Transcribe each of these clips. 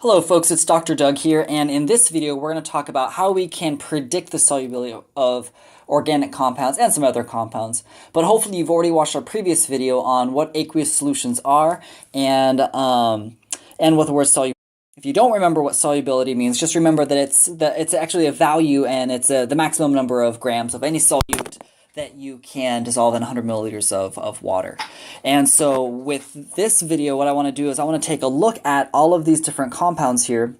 Hello folks, it's Dr. Doug here, and in this video we're going to talk about how we can predict the solubility of organic compounds and some other compounds. But hopefully you've already watched our previous video on what aqueous solutions are and what the word solubility. If you don't remember what solubility means, just remember that it's actually a value, and it's the maximum number of grams of any solute that you can dissolve in 100 milliliters of water. And so with this video, what I want to do is I want to take a look at all of these different compounds here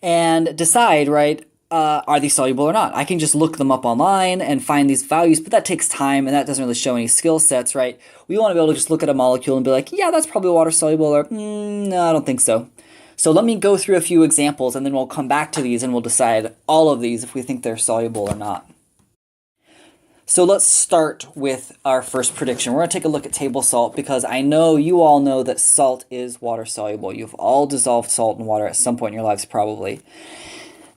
and decide, right, are these soluble or not? I can just look them up online and find these values, but that takes time and that doesn't really show any skill sets, right? We want to be able to just look at a molecule and be like, yeah, that's probably water soluble, or no, I don't think so. So let me go through a few examples and then we'll come back to these and we'll decide all of these if we think they're soluble or not. So let's start with our first prediction. We're going to take a look at table salt because I know you all know that salt is water soluble. You've all dissolved salt in water at some point in your lives probably.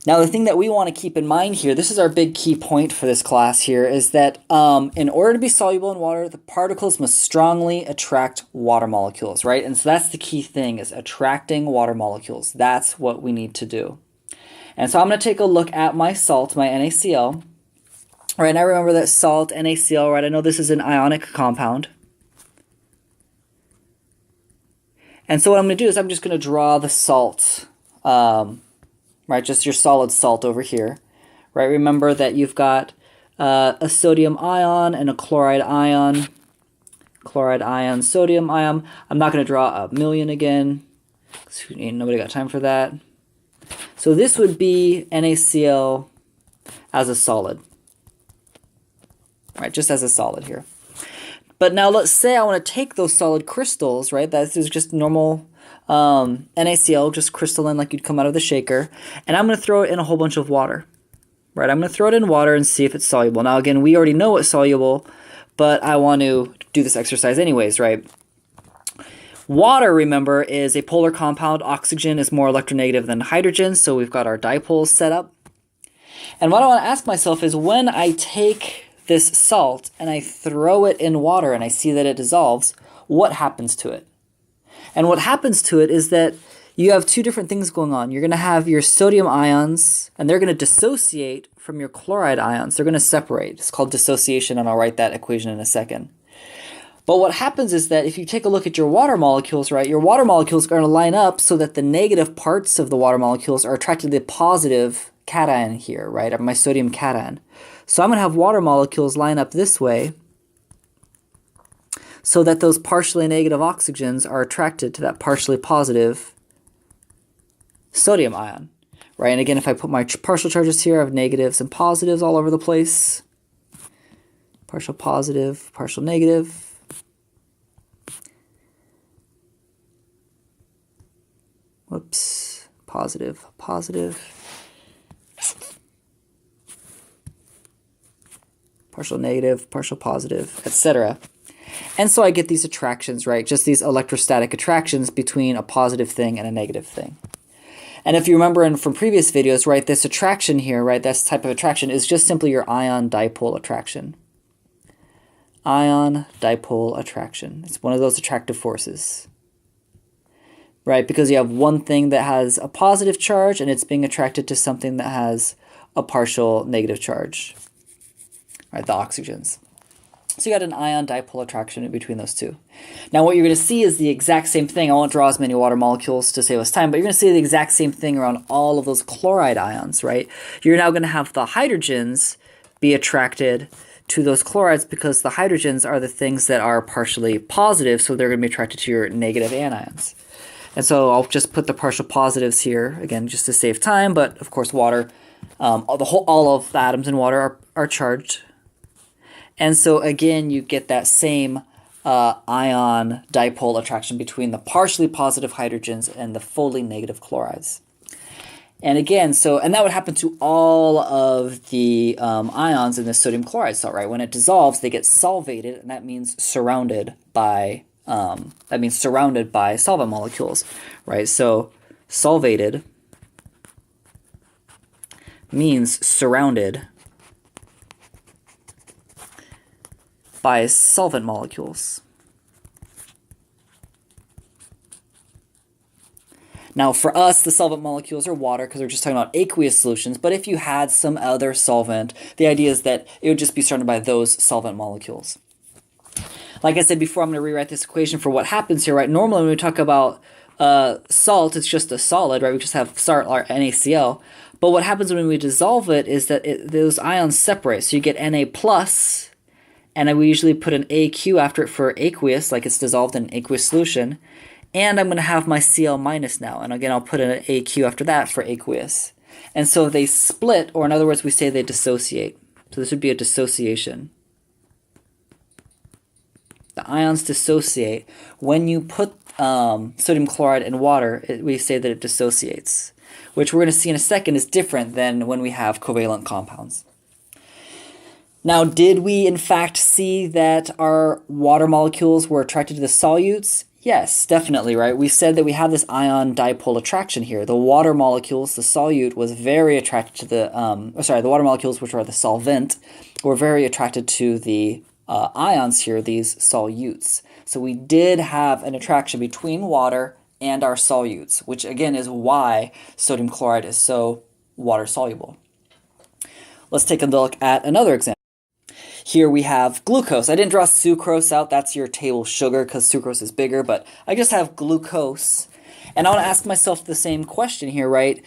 Now the thing that we want to keep in mind here, this is our big key point for this class here, is that in order to be soluble in water, the particles must strongly attract water molecules, right? And so that's the key thing, is attracting water molecules. That's what we need to do. And so I'm going to take a look at my salt, my NaCl. Right, and I remember that salt, NaCl, right, I know this is an ionic compound. And so what I'm going to do is I'm just going to draw the salt, right, just your solid salt over here. Right, remember that you've got a sodium ion and a chloride ion, sodium ion. I'm not going to draw a million again, because ain't nobody got time for that. So this would be NaCl as a solid. Right, just as a solid here. But now let's say I want to take those solid crystals, right? This is just normal NaCl, just crystalline like you'd come out of the shaker. And I'm going to throw it in a whole bunch of water. Right, I'm going to throw it in water and see if it's soluble. Now again, we already know it's soluble, but I want to do this exercise anyways, right? Water, remember, is a polar compound. Oxygen is more electronegative than hydrogen, so we've got our dipoles set up. And what I want to ask myself is, when I take this salt and I throw it in water and I see that it dissolves, what happens to it? And what happens to it is that you have two different things going on. You're going to have your sodium ions, and they're going to dissociate from your chloride ions. They're going to separate. It's called dissociation, and I'll write that equation in a second. But what happens is that if you take a look at your water molecules, right, your water molecules are going to line up so that the negative parts of the water molecules are attracted to the positive cation here, right, my sodium cation. So I'm going to have water molecules line up this way so that those partially negative oxygens are attracted to that partially positive sodium ion, right? And again, if I put my partial charges here, I have negatives and positives all over the place. Partial positive, partial negative. Whoops, positive, positive. Partial negative, partial positive, etc. And so I get these attractions, right? Just these electrostatic attractions between a positive thing and a negative thing. And if you remember from previous videos, right, this attraction here, right, this type of attraction is just simply your ion-dipole attraction. Ion-dipole attraction. It's one of those attractive forces. Right, because you have one thing that has a positive charge and it's being attracted to something that has a partial negative charge. Right, the oxygens. So you got an ion-dipole attraction in between those two. Now what you're going to see is the exact same thing. I won't draw as many water molecules to save us time, but you're going to see the exact same thing around all of those chloride ions, right? You're now going to have the hydrogens be attracted to those chlorides because the hydrogens are the things that are partially positive, so they're going to be attracted to your negative anions. And so I'll just put the partial positives here, again, just to save time, but of course water, all of the atoms in water are charged. And so again, you get that same ion dipole attraction between the partially positive hydrogens and the fully negative chlorides. And again, and that would happen to all of the ions in the sodium chloride salt, right? When it dissolves, they get solvated, and that means surrounded by solvent molecules, right? So solvated means surrounded by solvent molecules. Now, for us, the solvent molecules are water because we're just talking about aqueous solutions. But if you had some other solvent, the idea is that it would just be surrounded by those solvent molecules. Like I said before, I'm going to rewrite this equation for what happens here, right? Normally, when we talk about salt, it's just a solid, right? We just have salt or NaCl. But what happens when we dissolve it is that those ions separate. So you get Na plus, and we usually put an AQ after it for aqueous, like it's dissolved in an aqueous solution. And I'm going to have my Cl minus now. And again, I'll put an AQ after that for aqueous. And so they split, or in other words, we say they dissociate. So this would be a dissociation. The ions dissociate. When you put sodium chloride in water, we say that it dissociates, which we're going to see in a second is different than when we have covalent compounds. Now, did we in fact see that our water molecules were attracted to the solutes? Yes, definitely, right? We said that we have this ion dipole attraction here. The water molecules, the solute, was very attracted to the, the water molecules, which are the solvent, were very attracted to the ions here, these solutes. So we did have an attraction between water and our solutes, which again is why sodium chloride is so water soluble. Let's take a look at another example. Here we have glucose. I didn't draw sucrose out. That's your table sugar because sucrose is bigger, but I just have glucose. And I want to ask myself the same question here, right?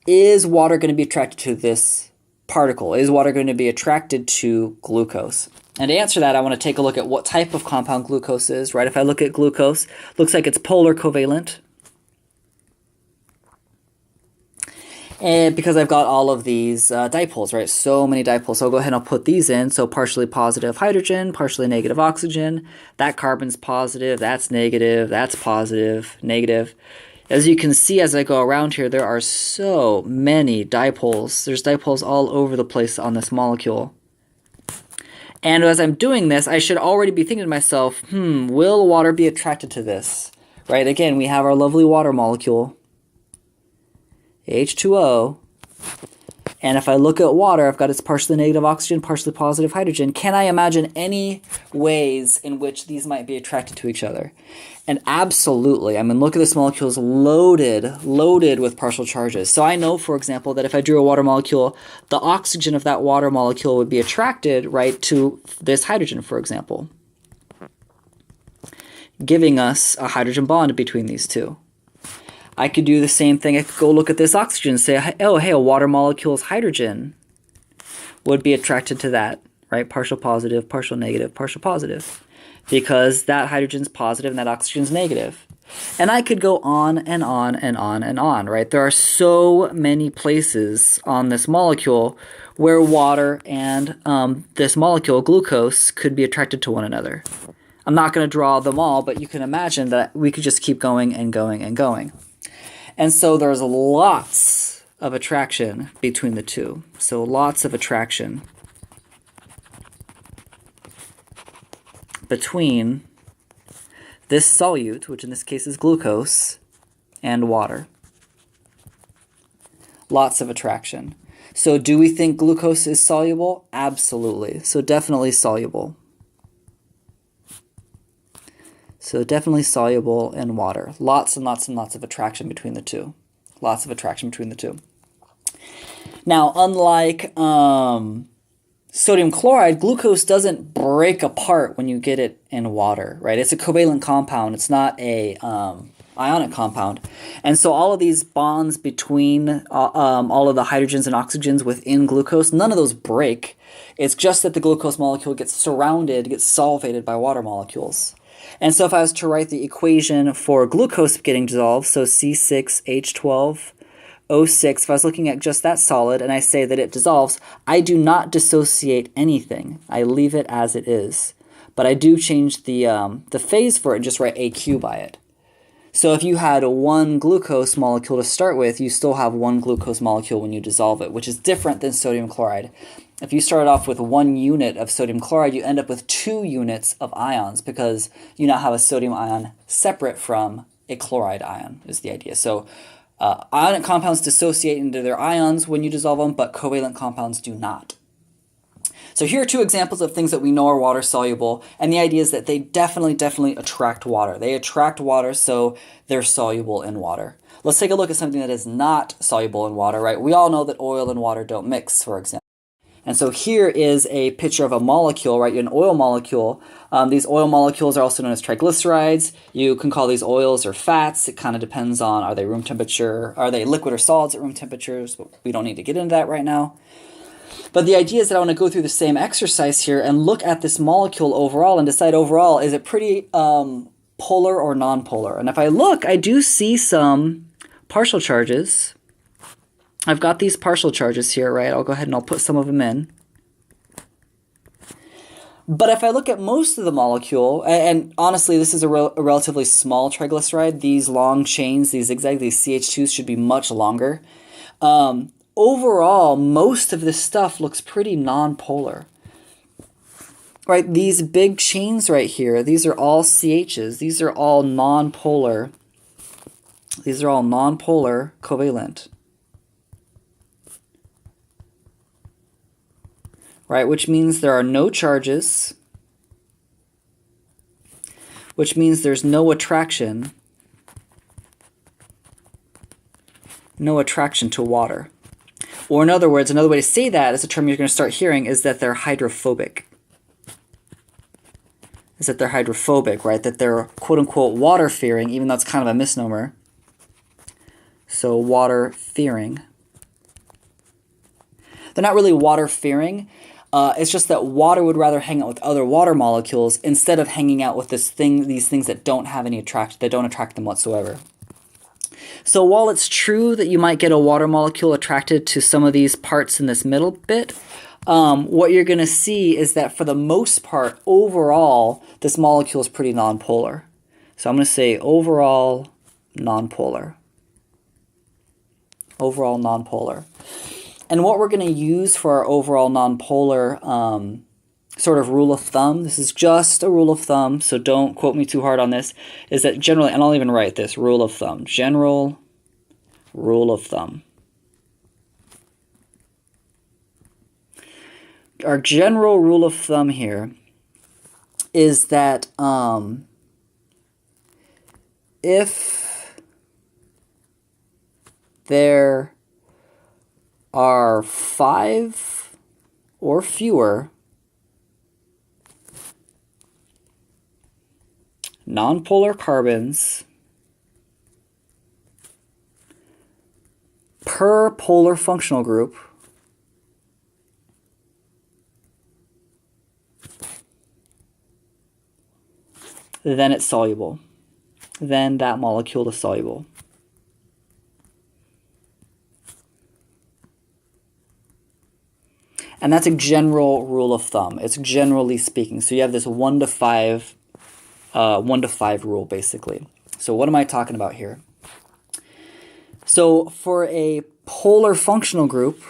Is water going to be attracted to this particle? Is water going to be attracted to glucose? And to answer that, I want to take a look at what type of compound glucose is, right? If I look at glucose, looks like it's polar covalent. And because I've got all of these dipoles, right? So many dipoles. So I'll go ahead and I'll put these in. So partially positive hydrogen, partially negative oxygen. That carbon's positive, that's negative, that's positive, negative. As you can see as I go around here, there are so many dipoles. There's dipoles all over the place on this molecule. And as I'm doing this, I should already be thinking to myself, will water be attracted to this? Right? Again, we have our lovely water molecule, H2O, and if I look at water, I've got its partially negative oxygen, partially positive hydrogen. Can I imagine any ways in which these might be attracted to each other? And absolutely. I mean, look at this molecule is loaded with partial charges. So I know, for example, that if I drew a water molecule, the oxygen of that water molecule would be attracted, right, to this hydrogen, for example, giving us a hydrogen bond between these two. I could do the same thing. I could go look at this oxygen and say, oh, hey, a water molecule's hydrogen would be attracted to that, right? Partial positive, partial negative, partial positive. Because that hydrogen's positive and that oxygen's negative. And I could go on and on and on and on, right? There are so many places on this molecule where water and this molecule, glucose, could be attracted to one another. I'm not going to draw them all, but you can imagine that we could just keep going and going and going. And so there's lots of attraction between the two. So lots of attraction between this solute, which in this case is glucose, and water. Lots of attraction. So do we think glucose is soluble? Absolutely. So definitely soluble. So definitely soluble in water. Lots and lots and lots of attraction between the two. Lots of attraction between the two. Now, unlike sodium chloride, glucose doesn't break apart when you get it in water, right? It's a covalent compound. It's not a ionic compound. And so all of these bonds between all of the hydrogens and oxygens within glucose, none of those break. It's just that the glucose molecule gets surrounded, gets solvated by water molecules. And so if I was to write the equation for glucose getting dissolved, so C6H12O6, if I was looking at just that solid and I say that it dissolves, I do not dissociate anything. I leave it as it is. But I do change the phase for it and just write AQ by it. So if you had one glucose molecule to start with, you still have one glucose molecule when you dissolve it, which is different than sodium chloride. If you start off with 1 unit of sodium chloride, you end up with 2 units of ions because you now have a sodium ion separate from a chloride ion is the idea. So ionic compounds dissociate into their ions when you dissolve them, but covalent compounds do not. So here are two examples of things that we know are water soluble, and the idea is that they definitely attract water. They attract water, so they're soluble in water. Let's take a look at something that is not soluble in water, right? We all know that oil and water don't mix, for example. And so here is a picture of a molecule, right? An oil molecule. These oil molecules are also known as triglycerides. You can call these oils or fats. It kind of depends on, are they room temperature? Are they liquid or solids at room temperatures? But we don't need to get into that right now. But the idea is that I want to go through the same exercise here and look at this molecule overall and decide overall, is it pretty polar or nonpolar? And if I look, I do see some partial charges. I've got these partial charges here, right? I'll go ahead and I'll put some of them in. But if I look at most of the molecule, and honestly, this is a relatively small triglyceride. These long chains, these zigzag, these CH2s should be much longer. Overall, most of this stuff looks pretty nonpolar. Right, these big chains right here, these are all CHs. These are all nonpolar. These are all nonpolar covalent. Right, which means there are no charges, which means there's no attraction to water. Or in other words, another way to say that is a term you're going to start hearing is that they're hydrophobic. Right? That they're quote-unquote water-fearing, even though it's kind of a misnomer. So water-fearing. They're not really water-fearing. It's just that water would rather hang out with other water molecules instead of hanging out with these things that don't have any attraction, that don't attract them whatsoever. So while it's true that you might get a water molecule attracted to some of these parts in this middle bit, what you're going to see is that for the most part, overall, this molecule is pretty nonpolar. So I'm going to say overall nonpolar. Overall nonpolar. And what we're going to use for our overall nonpolar sort of rule of thumb, this is just a rule of thumb, so don't quote me too hard on this, is that generally, and I'll even write this, rule of thumb, general rule of thumb. Our general rule of thumb here is that if there are 5 or fewer nonpolar carbons per polar functional group, then it's soluble. Then that molecule is soluble. And that's a general rule of thumb. It's generally speaking. So you have this 1 to 5 rule, basically. So what am I talking about here? So for a polar functional group,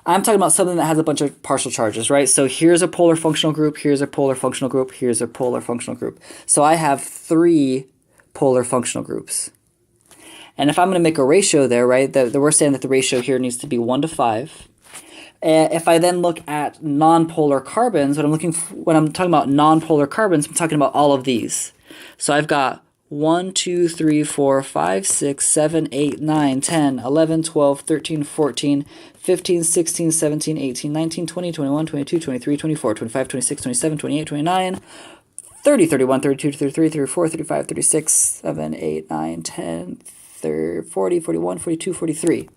I'm talking about something that has a bunch of partial charges, right? So here's a polar functional group, here's a polar functional group, here's a polar functional group. So I have 3 polar functional groups. And if I'm going to make a ratio there, right, we're saying that the ratio here needs to be 1 to 5. If I then look at nonpolar carbons, when I'm talking about nonpolar carbons, I'm talking about all of these. So I've got 1, 2, 3, 4, 5, 6, 7, 8, 9, 10, 11, 12, 13, 14, 15, 16, 17, 18, 19, 20, 21, 22, 23, 24, 25, 26, 27, 28, 29, 30, 31, 32, 33, 34, 35, 36, 7, 8, 9, 10, 30, 40, 41, 42, 43.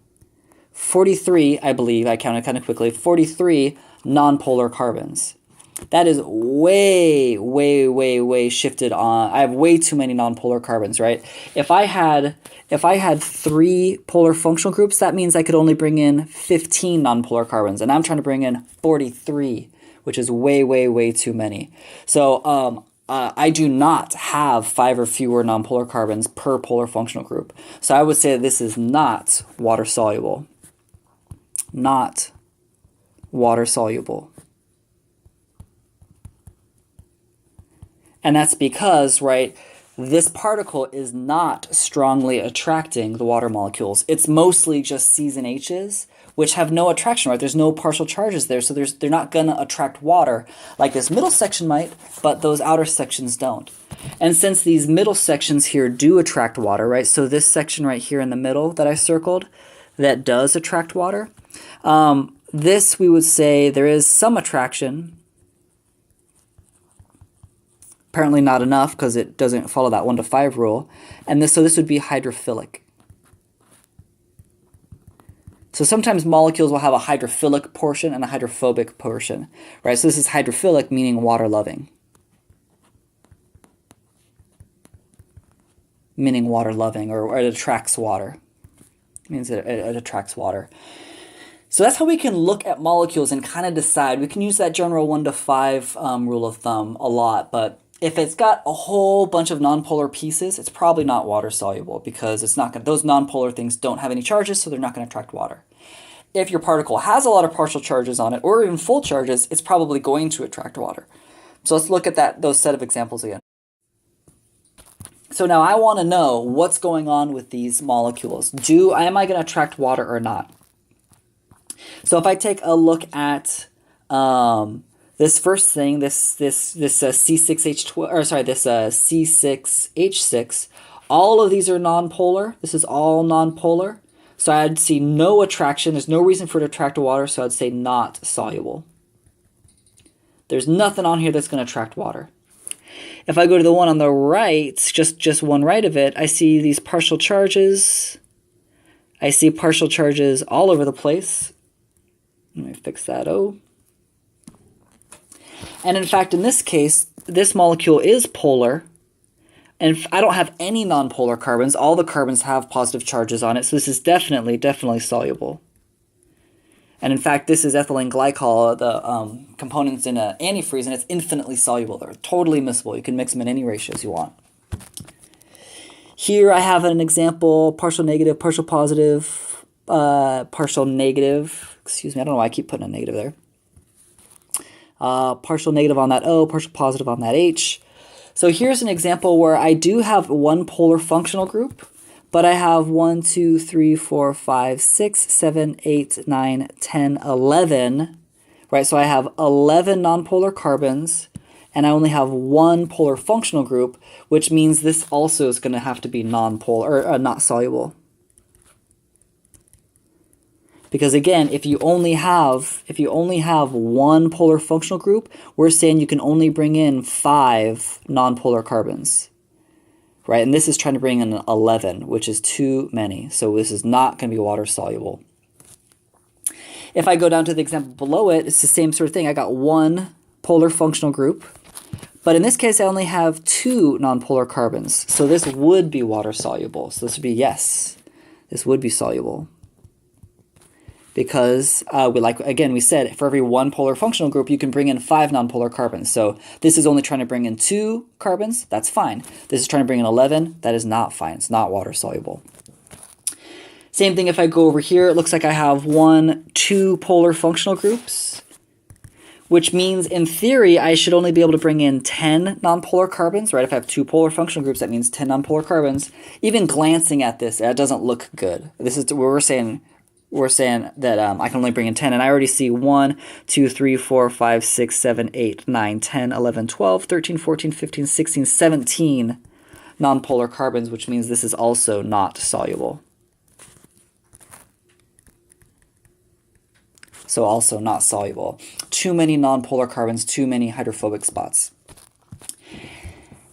43, I believe, I counted kind of quickly, 43 nonpolar carbons. That is way, way, way, way shifted on. I have way too many nonpolar carbons, right? If I had 3 polar functional groups, that means I could only bring in 15 nonpolar carbons, and I'm trying to bring in 43, which is way, way, way too many. So I do not have 5 or fewer nonpolar carbons per polar functional group. So I would say that this is not water soluble. Not water soluble. And that's because, right, this particle is not strongly attracting the water molecules. It's mostly just C's and H's, which have no attraction, right? There's no partial charges there, so they're not going to attract water like this middle section might, but those outer sections don't. And since these middle sections here do attract water, right? So this section right here in the middle that I circled, that does attract water, this we would say there is some attraction. Apparently not enough because it doesn't follow that 1 to 5 rule. And so this would be hydrophilic. So sometimes molecules will have a hydrophilic portion and a hydrophobic portion, right? So this is hydrophilic, meaning water-loving. Meaning water-loving, or it attracts water. It means it attracts water. So that's how we can look at molecules and kind of decide. We can use that general 1 to 5 rule of thumb a lot, but if it's got a whole bunch of nonpolar pieces, it's probably not water soluble because it's not going. Those nonpolar things don't have any charges, so they're not going to attract water. If your particle has a lot of partial charges on it, or even full charges, it's probably going to attract water. So let's look at those set of examples again. So now I want to know what's going on with these molecules. Am I going to attract water or not? So if I take a look at this first thing, this C6H12, or sorry, this C6H6, all of these are nonpolar. This is all nonpolar. So I'd see no attraction. There's no reason for it to attract water, so I'd say not soluble. There's nothing on here that's going to attract water. If I go to the one on the right, just one right of it, I see these partial charges. I see partial charges all over the place. Let me fix that O. And in fact, in this case, this molecule is polar. And I don't have any nonpolar carbons. All the carbons have positive charges on it. So this is definitely soluble. And in fact, this is ethylene glycol, the components in an antifreeze, and it's infinitely soluble. They're totally miscible. You can mix them in any ratios you want. Here I have an example, partial negative, partial positive, partial negative. Excuse me, I don't know why I keep putting a negative there. Partial negative on that O, partial positive on that H. So here's an example where I do have one polar functional group, but I have 1, 2, 3, 4, 5, 6, 7, 8, 9, 10, 11, right? So I have 11 nonpolar carbons, and I only have one polar functional group, which means this also is going to have to be nonpolar, or not soluble. Because again, if you only have one polar functional group, we're saying you can only bring in 5 nonpolar carbons, right? And this is trying to bring in 11, which is too many. So this is not going to be water soluble. If I go down to the example below it, it's the same sort of thing. I got one polar functional group, but in this case, I only have 2 nonpolar carbons. So this would be water soluble. So this would be yes, this would be soluble. Because, we said, for every one polar functional group, you can bring in 5 nonpolar carbons. So this is only trying to bring in 2 carbons. That's fine. This is trying to bring in 11. That is not fine. It's not water soluble. Same thing if I go over here. It looks like I have 2 polar functional groups, which means, in theory, I should only be able to bring in 10 nonpolar carbons, right? If I have 2 polar functional groups, that means 10 nonpolar carbons. Even glancing at this, that doesn't look good. This is where we're saying that I can only bring in 10, and I already see 1, 2, 3, 4, 5, 6, 7, 8, 9, 10, 11, 12, 13, 14, 15, 16, 17 nonpolar carbons, which means this is also not soluble. So also not soluble. Too many nonpolar carbons, too many hydrophobic spots.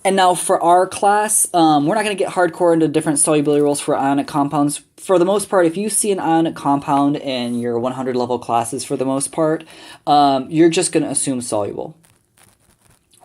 And now for our class, we're not going to get hardcore into different solubility rules for ionic compounds. For the most part, if you see an ionic compound in your 100 level classes, for the most part, you're just going to assume soluble.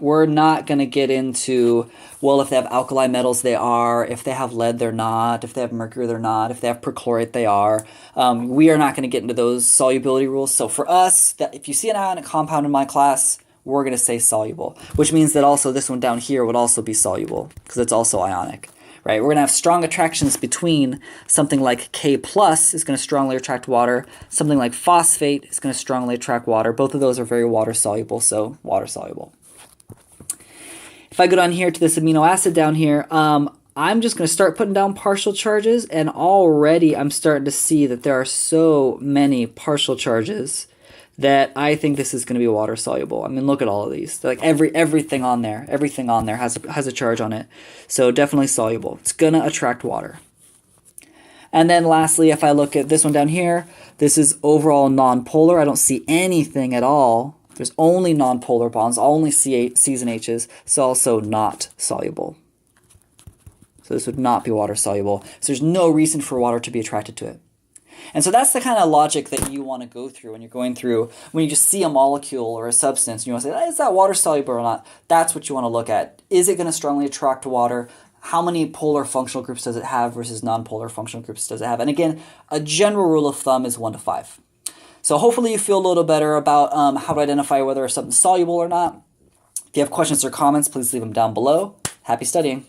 We're not going to get into, well, if they have alkali metals, they are. If they have lead, they're not. If they have mercury, they're not. If they have perchlorate, they are. We are not going to get into those solubility rules. So for us, that if you see an ionic compound in my class, we're going to say soluble, which means that also this one down here would also be soluble because it's also ionic, right? We're going to have strong attractions between something like K plus is going to strongly attract water. Something like phosphate is going to strongly attract water. Both of those are very water soluble, so water soluble. If I go down here to this amino acid down here, I'm just going to start putting down partial charges, and already I'm starting to see that there are so many partial charges that I think this is going to be water soluble. I mean, look at all of these. Like everything on there has a charge on it. So definitely soluble. It's going to attract water. And then lastly, if I look at this one down here, this is overall nonpolar. I don't see anything at all. There's only nonpolar bonds, only C's and H's, so also not soluble. So this would not be water soluble. So there's no reason for water to be attracted to it. And so that's the kind of logic that you want to go through when you're going through, when you just see a molecule or a substance, and you want to say, is that water soluble or not? That's what you want to look at. Is it going to strongly attract water? How many polar functional groups does it have versus non-polar functional groups does it have? And again, a general rule of thumb is 1 to 5. So hopefully you feel a little better about how to identify whether something's soluble or not. If you have questions or comments, please leave them down below. Happy studying.